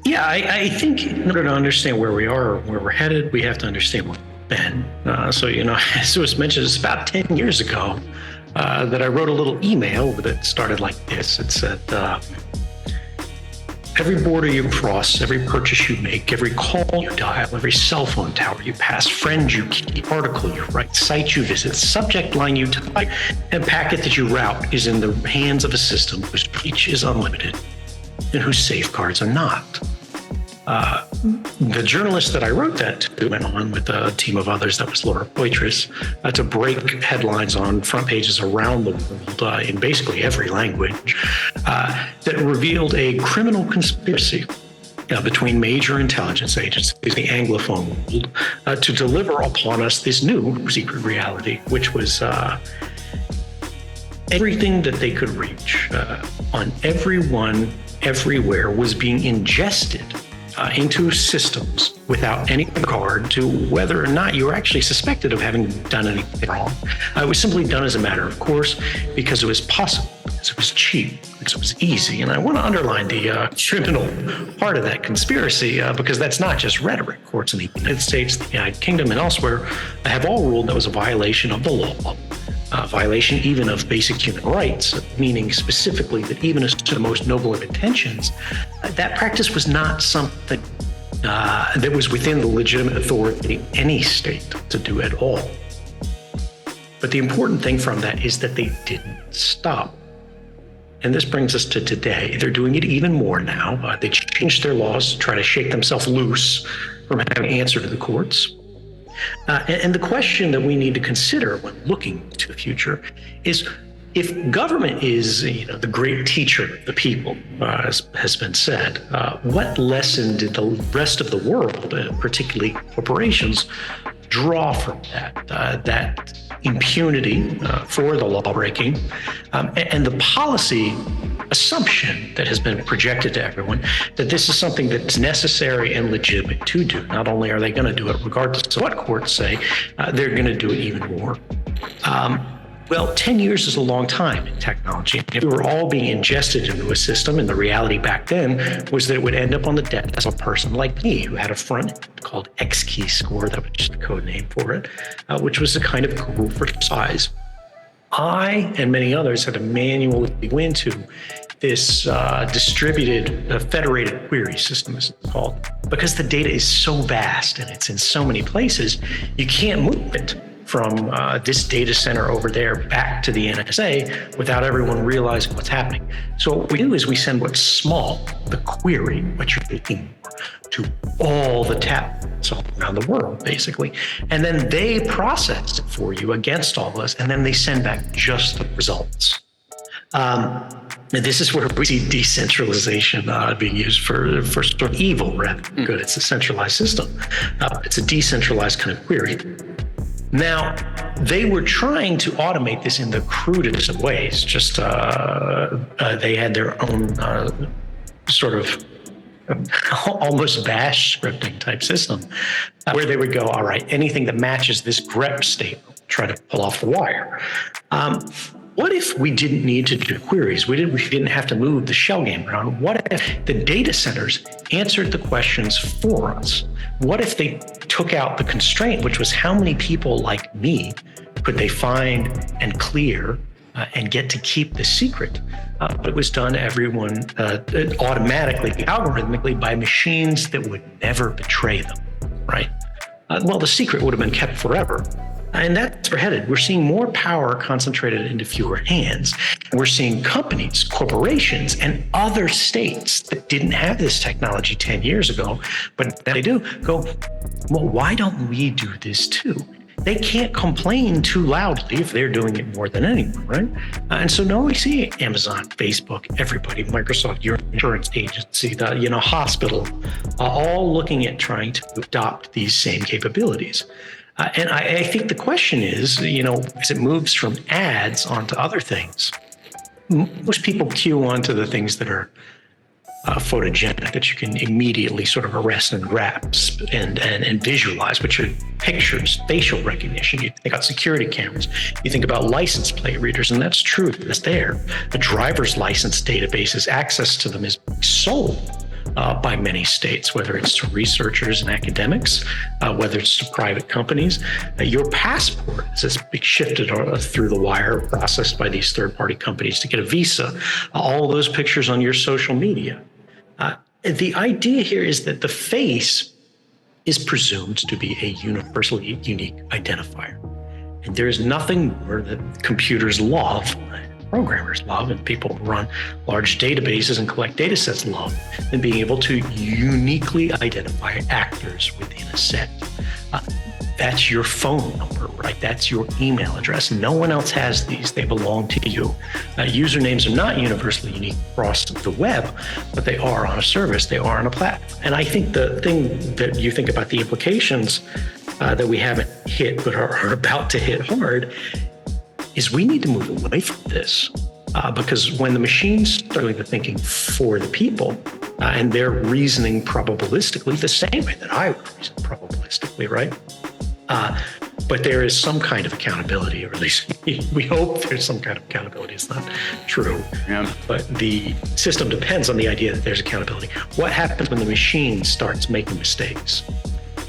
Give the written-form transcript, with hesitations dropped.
Yeah, I think in order to understand where we are or where we're headed, we have to understand what we've been. As was mentioned, it's about 10 years ago that I wrote a little email that started like this. It said, every border you cross, every purchase you make, every call you dial, every cell phone tower you pass, friend you keep, article you write, site you visit, subject line you type, and packet that you route is in the hands of a system whose reach is unlimited and whose safeguards are not. The journalist that I wrote that to went on with a team of others, that was Laura Poitras, to break headlines on front pages around the world in basically every language that revealed a criminal conspiracy between major intelligence agencies, the Anglophone world, to deliver upon us this new secret reality, which was everything that they could reach on everyone, everywhere, was being ingested into systems without any regard to whether or not you were actually suspected of having done anything wrong. It was simply done as a matter of course because it was possible, because it was cheap, because it was easy. And I want to underline the criminal part of that conspiracy because that's not just rhetoric. Courts in the United States, the United Kingdom, and elsewhere have all ruled that was a violation of the law. Violation even of basic human rights, meaning specifically that even as to the most noble of intentions, that practice was not something that was within the legitimate authority of any state to do at all. But the important thing from that is that they didn't stop. And this brings us to today. They're doing it even more now. They changed their laws to try to shake themselves loose from having to answer to the courts. And the question that we need to consider when looking to the future is, if government is, the great teacher of the people, as has been said, what lesson did the rest of the world, particularly corporations, draw from that impunity for the law breaking and the policy assumption that has been projected to everyone that this is something that's necessary and legitimate to do. Not only are they going to do it regardless of what courts say, they're going to do it even more. Well, 10 years is a long time in technology. If we were all being ingested into a system, and the reality back then was that it would end up on the desk of a person like me who had a front end called X key score, that was just a code name for it, which was a kind of Google for size. I and many others had to manually go into this distributed, federated query system, as it's called, because the data is so vast and it's in so many places, you can't move it from this data center over there back to the NSA without everyone realizing what's happening. So what we do is we send what's small, the query, what you're looking for, to all the tablets all around the world, basically. And then they process it for you against all this, and then they send back just the results. And this is where we see decentralization being used for sort of evil rather than good. It's a centralized system. It's a decentralized kind of query. Now, they were trying to automate this in the crudest of ways. Just they had their own sort of almost bash scripting type system where they would go, all right, anything that matches this grep statement, try to pull off the wire. What if we didn't need to do queries? We didn't have to move the shell game around. What if the data centers answered the questions for us? What if they took out the constraint, which was how many people like me could they find and clear and get to keep the secret? But it was done everyone automatically, algorithmically, by machines that would never betray them, right? Well, the secret would have been kept forever. And that's where we're headed. We're seeing more power concentrated into fewer hands. And we're seeing companies, corporations, and other states that didn't have this technology 10 years ago, but now they do, go, well, why don't we do this too? They can't complain too loudly if they're doing it more than anyone, right? And so now we see Amazon, Facebook, everybody, Microsoft, your insurance agency, the hospital, all looking at trying to adopt these same capabilities. And I think the question is, as it moves from ads onto other things, most people cue onto the things that are photogenic, that you can immediately sort of arrest and grasp and visualize, which are pictures, facial recognition. You think about security cameras, you think about license plate readers, and that's true. It's there. The driver's license databases, access to them is sold by many states, whether it's to researchers and academics, whether it's to private companies. Your passport is shifted through the wire, processed by these third-party companies to get a visa. All those pictures on your social media. The idea here is that the face is presumed to be a universally unique identifier. And there is nothing more that computers love, programmers love, and people who run large databases and collect data sets love than being able to uniquely identify actors within a set. That's your phone number, right? That's your email address. No one else has these. They belong to you. Usernames are not universally unique across the web, but they are on a service. They are on a platform. And I think the thing that you think about the implications that we haven't hit but are about to hit hard is we need to move away from this because when the machines start doing the thinking for the people and they're reasoning probabilistically the same way that I would reason probabilistically, right? But there is some kind of accountability, or at least we hope there's some kind of accountability. It's not true, but the system depends on the idea that there's accountability. What happens when the machine starts making mistakes?